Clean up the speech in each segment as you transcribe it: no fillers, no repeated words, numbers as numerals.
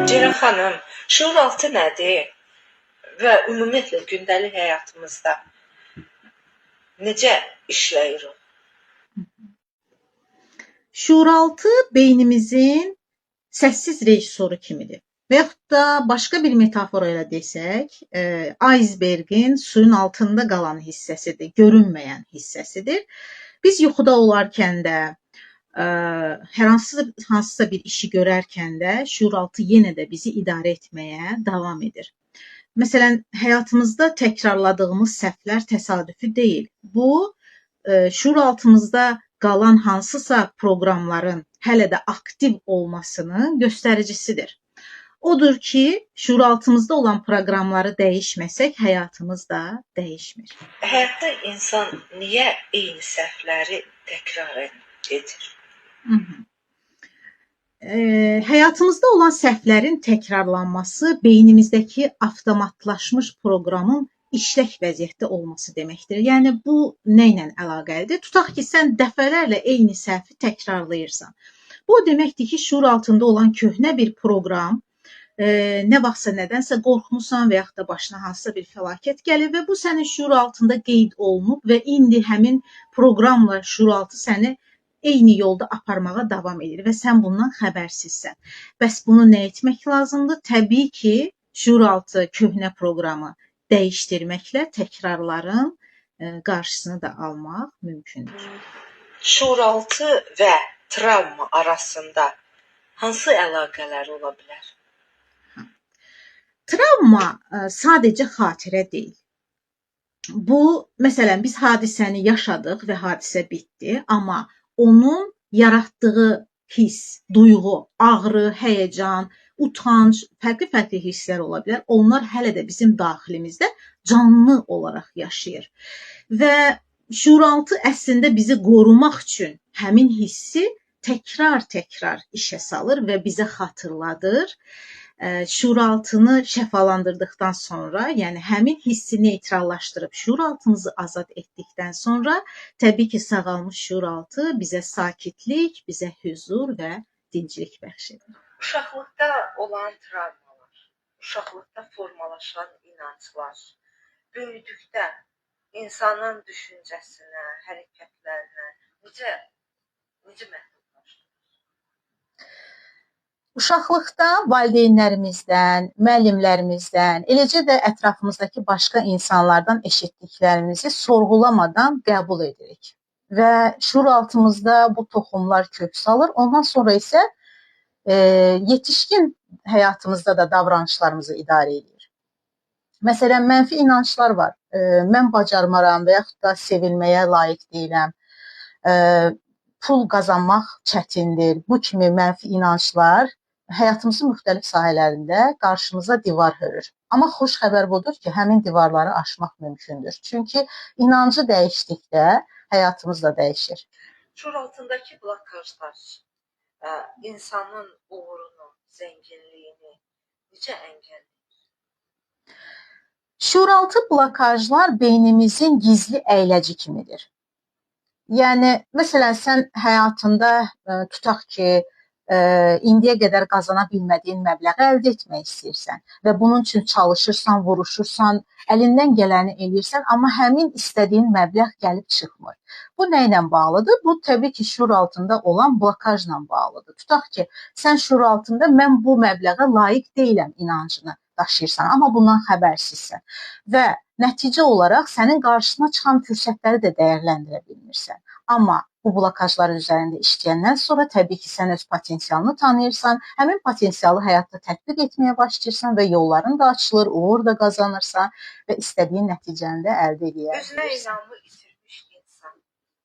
Ceyran xanım, şuuraltı nədir və ümumiyyətlə gündəlik həyatımızda necə işləyir o? Şuuraltı beynimizin səssiz rejissoru kimidir. Və yaxud da başqa bir metafora ilə desək, icebergin suyun altında qalan hissəsidir, görünməyən hissəsidir. Biz yuxuda olarkən də, hər hansısa bir işi görərkən də şuuraltı yenə də bizi idarə etməyə davam edir. Məsələn, həyatımızda təkrarladığımız səhvlər təsadüfi deyil. Bu, şuuraltımızda qalan hansısa proqramların hələ də aktiv olmasının göstəricisidir. Odur ki, şuuraltımızda olan proqramları dəyişməsək, həyatımız da dəyişmir. Həyatda insan niyə eyni səhvləri təkrar edir? Həyatımızda olan səhvlərin təkrarlanması beynimizdəki avtomatlaşmış proqramın işlək vəziyyətdə olması deməkdir. Yəni, bu nə ilə əlaqəlidir? Tutaq ki, sən dəfələrlə eyni səhvi təkrarlayırsan. Bu, deməkdir ki, şuur altında olan köhnə bir proqram, nə vaxtsa nədənsə qorxmusan və yaxud da başına hansısa bir fəlakət gəlir və bu sənin şuur altında qeyd olunub və indi həmin proqramla şuur altı səni eyni yolda aparmağa davam edir və sən bundan xəbərsizsən. Bəs bunu nə etmək lazımdır? Təbii ki, şuur altı köhnə proqramı dəyişdirməklə təkrarların qarşısını da almaq mümkündür. Şuuraltı və travma arasında hansı əlaqələr ola bilər? Travma sadəcə xatirə deyil. Bu, məsələn, biz hadisəni yaşadıq və hadisə bitdi, amma onun yaratdığı hiss, duyğu, ağrı, həyəcan, utanc, fərqli hisslər ola bilər. Onlar hələ də bizim daxilimizdə canlı olaraq yaşayır. Və şuuraltı əslində bizi qorumaq üçün həmin hissi təkrar işə salır və bizə xatırladır. Şuuraltını şəfalandırdıqdan sonra, yəni həmin hissi neytrallaşdırıb şuuraltımızı azad etdikdən sonra, təbii ki, sağalmış şuuraltı bizə sakitlik, bizə huzur və dinclik bəxş edir. Uşaqlıqda olan travmalar, uşaqlıqda formalaşan inanclar, böyüdükdə insanın düşüncəsinə, hərəkətlərinə necə məhdudlaşır? Uşaqlıqda valideynlərimizdən, müəllimlərimizdən, eləcə də ətrafımızdakı başqa insanlardan eşitdiklərimizi sorğulamadan qəbul edirik. Və şuuraltımızda bu toxumlar kök salır. Ondan sonra isə yetişkin həyatımızda da davranışlarımızı idarə edir. Məsələn, mənfi inanclar var. Mən bacarmaram və yaxud da sevilməyə layiq deyiləm. Pul qazanmaq çətindir. Bu kimi mənfi inanclar həyatımızın müxtəlif sahələrində qarşımıza divar hörür. Amma xoş xəbər budur ki, həmin divarları aşmaq mümkündür. Çünki inancı dəyişdikdə həyatımız da dəyişir. Şuuraltındakı blokajlar insanın uğurunu, zənginliyini necə əngəlləyir? Şuuraltı blokajlar beynimizin gizli əyləci kimidir. Yəni, məsələn, sən həyatında tutaq ki, indiyə qədər qazana bilmədiyin məbləği əldə etmək istəyirsən və bunun üçün çalışırsan, vuruşursan, əlindən gələni eləyirsən, amma həmin istədiyin məbləğ gəlib çıxmır. Bu nə ilə bağlıdır? Bu, təbii ki, şuur altında olan blokajla bağlıdır. Tutaq ki, sən şuur altında mən bu məbləğə layiq deyiləm inancını daşıyırsan, amma bundan xəbərsizsən və nəticə olaraq sənin qarşısına çıxan fürsətləri də dəyərləndirə bilmirsən. Amma bu blokajlar üzərində işləyəndən sonra təbii ki, sən öz potensialını tanıyırsan, həmin potensialı həyatda tətbiq etməyə başlayırsan və yolların da açılır, uğur da qazanırsan və istədiyin nəticəni də əldə edə bilirsən. Özünə inamı itirmiş insan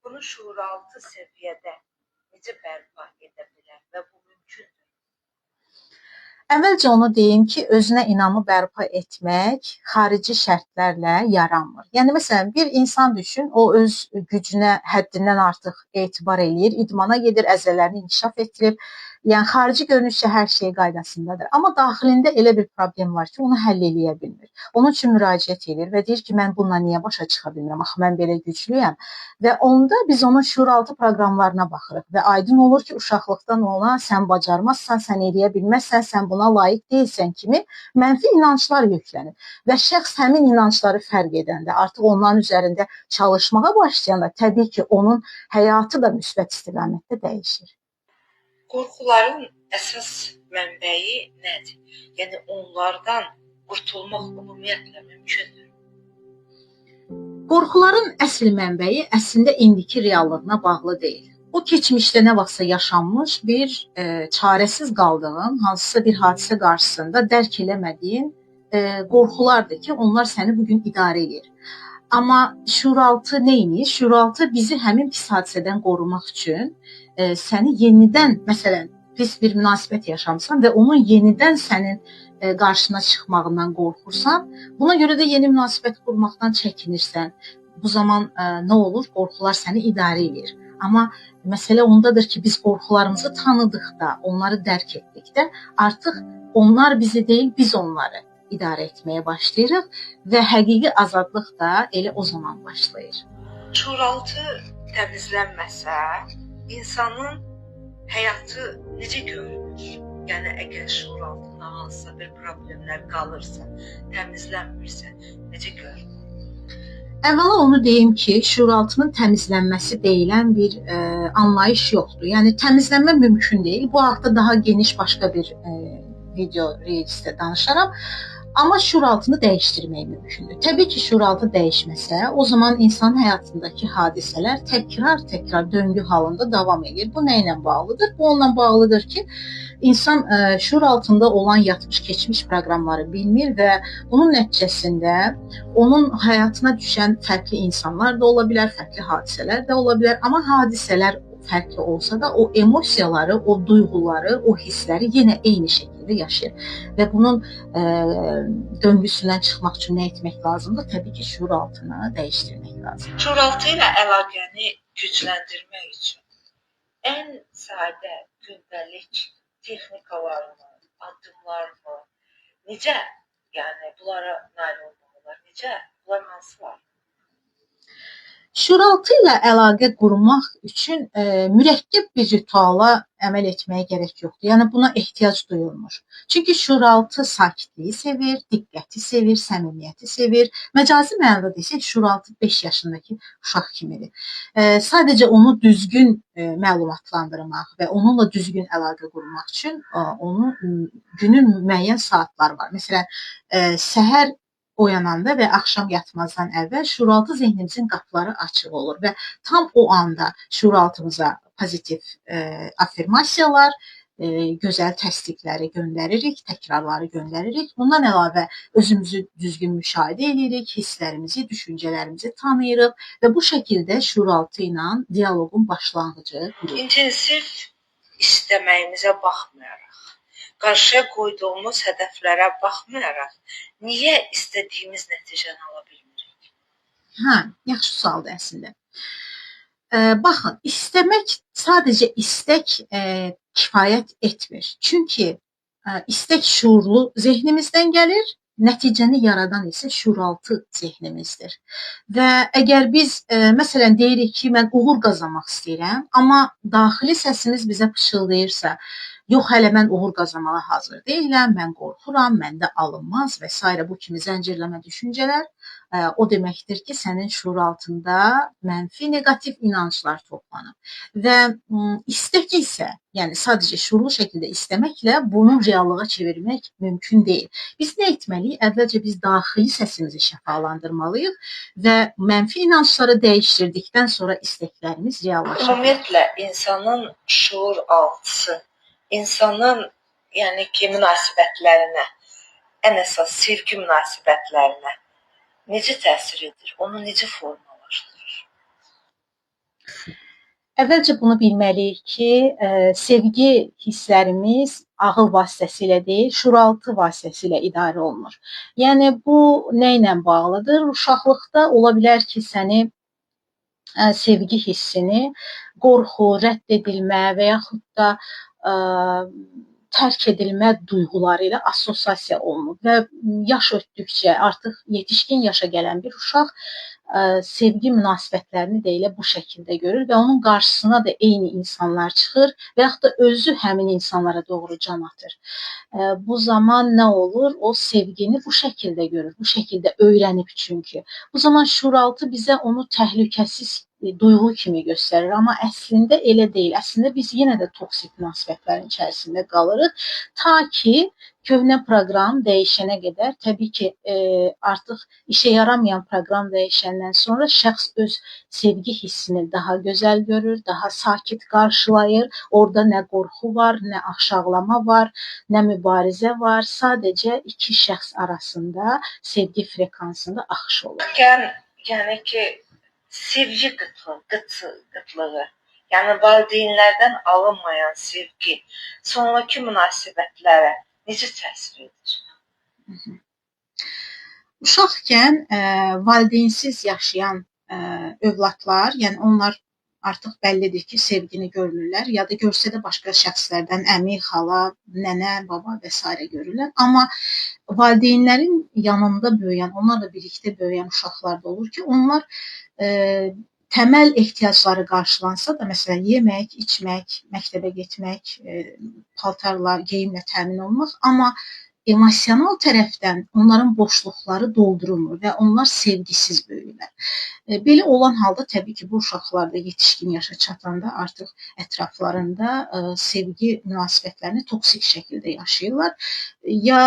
bunu şuuraltı səviyyədə necə bərpa edə bilər və bu mümkündür? Əvvəlcə onu deyim ki, özünə inamı bərpa etmək xarici şərtlərlə yaranmır. Yəni, məsələn, bir insan düşün, o öz gücünə həddindən artıq etibar eləyir, idmana gedir, əzələlərini inkişaf etdirib Yəni xarici görünüşcə hər şey qaydasındadır, amma daxilində elə bir problem var ki, onu həll eləyə bilmir. Onun üçün müraciət edir və deyir ki, mən bununla niyə başa çıxa bilmirəm? Axı mən belə güclüyəm. Və onda biz onun şuuraltı proqramlarına baxırıq və aydın olur ki, uşaqlıqdan ona sən bacarmazsan, sən eləyə bilməzsən, sən buna layiq deyilsən kimi mənfi inanclar yüklənir. Və şəxs həmin inancları fərq edəndə, artıq onların üzərində çalışmağa başlayanda təbii ki, onun həyatı da müsbət istiqamətdə dəyişir. Qorxuların əsas mənbəyi nədir? Yəni onlardan qurtulmaq ümumiyyətlə mümkündür. Qorxuların əsl mənbəyi əslində indiki reallığına bağlı deyil. O keçmişdə nə vaxtsa yaşanmış bir çarəsiz qaldığın, hansısa bir hadisə qarşısında dərk eləmədiyin qorxulardır ki, onlar səni bugün idarə edir. Amma şuuraltı neyini? Şuuraltı bizi həmin pis hadisədən qorumaq üçün səni yenidən, məsələn, pis bir münasibət yaşamısan və onun yenidən sənin qarşına çıxmağından qorxursan, buna görə də yeni münasibət qurmaqdan çəkinirsən. Bu zaman nə olur? Qorxular səni idarə edir. Amma məsələ ondadır ki, biz qorxularımızı tanıdıqda, onları dərk etdikdə artıq onlar bizi deyil, biz onları idarə etməyə başlayırıq və həqiqi azadlıq da elə o zaman başlayır. Şuuraltı təmizlənməsə, insanın həyatı necə görünür? Yəni əgər şuuraltında hansısa bir problemlər qalırsa, təmizlənmirsə, necə görünür? Əvvəla onu deyim ki, şuuraltının təmizlənməsi deyilən bir anlayış yoxdur. Yəni təmizlənmə mümkün deyil. Bu haqda daha geniş başqa bir video reelsdə danışaram. Amma şuuraltını dəyişdirmək mümkündür. Təbii ki, şuuraltı dəyişməsə, o zaman insanın həyatındakı hadisələr təkrar döngü halında davam edir. Bu nə ilə bağlıdır? Bu onunla bağlıdır ki, insan şuuraltında olan yatmış-keçmiş proqramları bilmir və bunun nəticəsində onun həyatına düşən fərqli insanlar da ola bilər, fərqli hadisələr də ola bilər. Amma hadisələr fərqli olsa da o emosiyaları, o duyğuları, o hissləri yenə eyni şəkildə yaşayır. Və bunun döngüsündən çıxmaq üçün nə etmək lazımdır? Təbii ki, şuuraltını dəyişdirmək lazımdır. Şuuraltı ilə əlaqəni gücləndirmək üçün ən sadə gündəlik texnikalarmı, addımlarmı, necə, yəni bunlara nail olmalılar, necə, bunlar hansılar? Şuuraltı ilə əlaqə qurmaq üçün mürəkkəb bir rituala əməl etməyə gərək yoxdur. Yəni buna ehtiyac duyulmur. Çünki şuuraltı sakitliyi sevir, diqqəti sevir, səmimiyyəti sevir. Məcazi mənada desək, şuuraltı 5 yaşındakı uşaq kimidir. Sadəcə onu düzgün məlumatlandırmaq və onunla düzgün əlaqə qurmaq üçün onun günün müəyyən saatları var. Məsələn, səhər oyananda və axşam yatmazdan əvvəl şuuraltı zehnimizin qapıları açıq olur və tam o anda şuuraltımıza pozitiv affirmasiyalar, gözəl təsdiqləri göndəririk, təkrarları göndəririk. Bundan əlavə özümüzü düzgün müşahidə edirik, hisslərimizi, düşüncələrimizi tanıyırıq və bu şəkildə şuuraltı ilə dialoqun başlanğıcı qurulur. İntensiv istəməyimizə baxmayaraq, qarşıya qoyduğumuz hədəflərə baxmayaraq, niyə istədiyimiz nəticəni ala bilmirik? Yaxşı sualdır əslində. Baxın, istəmək, sadəcə istək kifayət etmir. Çünki istək şuurlu zehnimizdən gəlir, nəticəni yaradan isə şuuraltı zehnimizdir. Və əgər biz, məsələn, deyirik ki, mən uğur qazanmaq istəyirəm, amma daxili səsimiz bizə pıçıldayırsa, yox, hələ mən uğur qazanmağa hazır deyiləm, mən qorxuram, məndə alınmaz və s. bu kimi zəncirləmə düşüncələr o deməkdir ki, sənin şuuraltında mənfi, negativ inanclar toplanıb. Və istək isə, yəni sadəcə şuurlu şəkildə istəməklə bunu reallığa çevirmək mümkün deyil. Biz nə etməliyik? Əvvəlcə biz daxili səsimizi şəfalandırmalıyıq və mənfi inancları dəyişdirdikdən sonra istəklərimiz reallaşır. Ümumiyyətlə, insanın şuuraltısı, insanın yəni ki, münasibətlərinə, ən əsas sevgi münasibətlərinə necə təsir edir? Onu necə formalaşdırır? Əvvəlcə bunu bilməliyik ki, sevgi hisslərimiz ağıl vasitəsilə deyil, şuuraltı vasitəsilə idarə olunur. Yəni bu nə ilə bağlıdır? Uşaqlıqda ola bilər ki, səni sevgi hissini qorxu, rədd edilmə və yaxud da ə, tərk edilmə duyğuları ilə assosiasiya olunub və yaş ötdükcə artıq yetişkin yaşa gələn bir uşaq sevgi münasibətlərini də elə bu şəkildə görür və onun qarşısına da eyni insanlar çıxır və yaxud da özü həmin insanlara doğru can atır. Bu zaman nə olur? O sevgini bu şəkildə görür, bu şəkildə öyrənib çünki. Bu zaman şuuraltı bizə onu təhlükəsiz duyğu kimi göstərir, amma əslində elə deyil. Əslində biz yenə də toksik münasibətlərin içərisində qalırıq. Ta ki, köhnə proqram dəyişənə qədər, təbii ki, artıq işə yaramayan proqram dəyişəndən sonra şəxs öz sevgi hissini daha gözəl görür, daha sakit qarşılayır. Orada nə qorxu var, nə aşağılama var, nə mübarizə var. Sadəcə iki şəxs arasında sevgi frekansında axış olur. Yəni ki, sevgi qıtlığı, yəni valideynlərdən alınmayan sevgi sonraki münasibətlərə necə təsir edir? Uşaqkən valideynsiz yaşayan övladlar, yəni onlar artıq bəllidir ki, sevgini görmürlər, ya da görsə də başqa şəxslərdən əmi, xala, nənə, baba və s. görürlər. Amma valideynlərin yanında böyüyən, onlarla birlikdə böyüyən uşaqlar da olur ki, onlar təməl ehtiyacları qarşılansa da, məsələn, yemək, içmək, məktəbə getmək, paltarla, geyimlə təmin olmaq, amma emosional tərəfdən onların boşluqları doldurulmur və onlar sevgisiz böyüyürlər. Belə olan halda təbii ki, bu uşaqlar da yetişkin yaşa çatanda artıq ətraflarında sevgi münasibətlərini toksik şəkildə yaşayırlar. Ya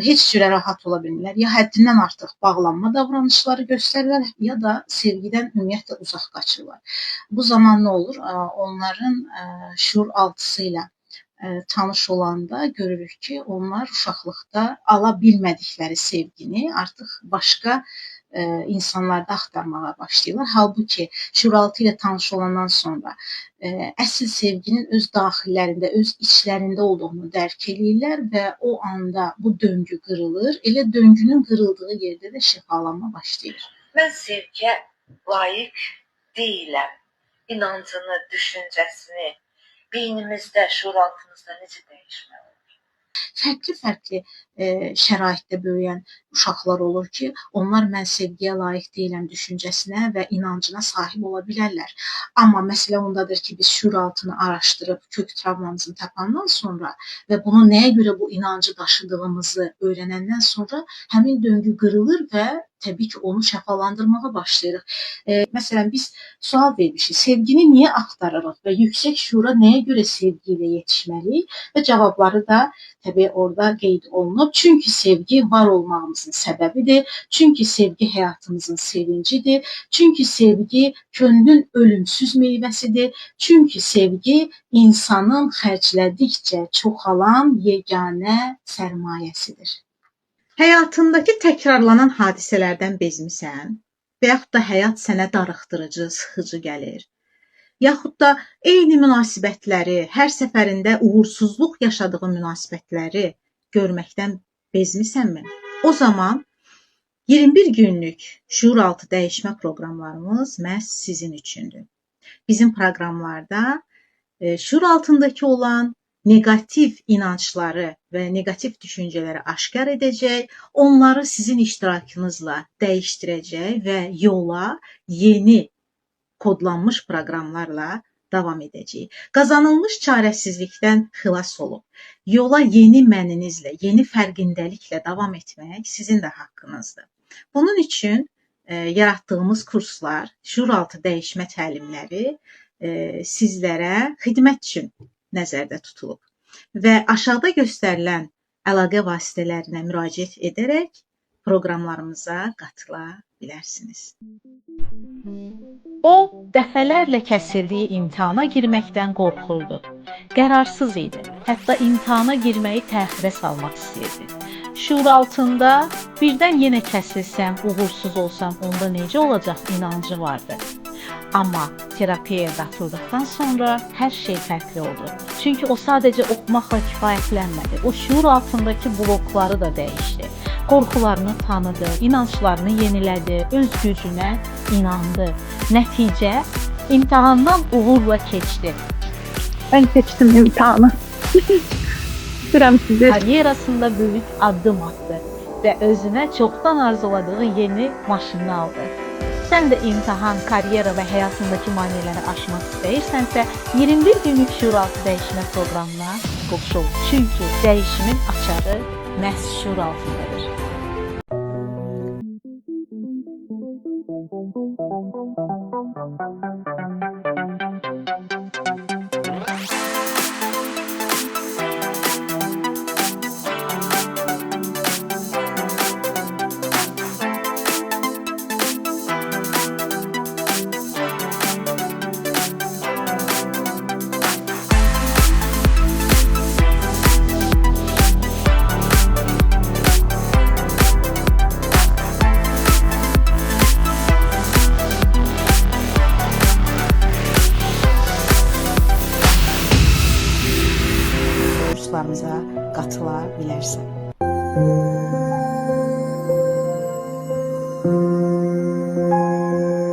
heç cürə rahat ola bilmirlər, ya həddindən artıq bağlanma davranışları göstərirlər, ya da sevgidən ümumiyyətlə uzaq qaçırlar. Bu zaman nə olur? Onların şuur altısı ilə tanış olanda görürük ki, onlar uşaqlıqda ala bilmədikləri sevgini artıq başqa insanlarda axtarmağa başlayırlar. Halbuki şuuraltı ilə tanış olandan sonra əsl sevginin öz daxillərində, öz içlərində olduğunu dərk edirlər və o anda bu döngü qırılır. Elə döngünün qırıldığı yerdə də şifalanma başlayır. Mən sevgiyə layiq deyiləm inancını, düşüncəsini beynimizdə, şuuraltımızda necə dəyişməli? Fərqli-fərqli şəraitdə böyüyən uşaqlar olur ki, onlar mən sevgiyə layiq deyiləm düşüncəsinə və inancına sahib ola bilərlər. Amma məsələ ondadır ki, biz şuuraltını araşdırıb kök travmamızı tapandan sonra və bunu nəyə görə bu inancı daşıdığımızı öyrənəndən sonra həmin döngü qırılır və təbii ki, onu şəfalandırmağa başlayırıq. Məsələn, biz sual vermişik, sevgini niyə axtarırıq və yüksək şuura nəyə görə sevgi ilə yetişməliyik və cavabları da təbii orada qeyd olunub. Çünki sevgi var olmağımızın səbəbidir, çünki sevgi həyatımızın sevincidir, çünki sevgi könlün ölümsüz meyvəsidir, çünki sevgi insanın xərclədikcə çoxalan yeganə sərmayəsidir. Həyatındakı təkrarlanan hadisələrdən bezmisən və yaxud da həyat sənə darıxdırıcı, sıxıcı gəlir. Yaxud da eyni münasibətləri, hər səfərində uğursuzluq yaşadığı münasibətləri görməkdən bezmisənmi? O zaman 21 günlük şuuraltı dəyişmə proqramlarımız məhz sizin üçündür. Bizim proqramlarda şuuraltındakı olan negativ inancları və negativ düşüncələri aşkar edəcək, onları sizin iştirakınızla dəyişdirəcək və yola yeni kodlanmış proqramlarla davam edəcək. Qazanılmış çarəsizlikdən xilas olub, yola yeni məninizlə, yeni fərqindəliklə davam etmək sizin də haqqınızdır. Bunun üçün yaratdığımız kurslar, şuuraltı dəyişmə təlimləri sizlərə xidmət üçün nəzərdə tutulub və aşağıda göstərilən əlaqə vasitələrinə müraciət edərək proqramlarımıza qatıla bilərsiniz. O, dəfələrlə kəsildiyi imtahana girməkdən qorxurdu. Qərarsız idi. Hətta imtahana girməyi təxirə salmaq istəyirdi. Şuur altında birdən yenə kəsilsəm, uğursuz olsam, onda necə olacaq inancı vardı. Amma terapiyaya qatıldıqdan sonra hər şey fərqli oldu. Çünki o sadəcə oxumaqla kifayətlənmədi. O şuur altındakı blokları da dəyişdi. Qorxularını tanıdı, inanclarını yenilədi, öz gücünə inandı. Nəticə imtahandan uğurla keçdi. Ben seçtim imtihanı. Öpürəm sizi. Karyerasında böyük addım attı və özünə çoxdan arzuladığı yeni maşını aldı. Sən də imtahan, karyera və həyatındakı maneələri aşmaq istəyirsənsə, 21 günlük Şuraltı dəyişmə proqramına qoşul. Çünki dəyişimin açarı məhz Şuraltıdadır.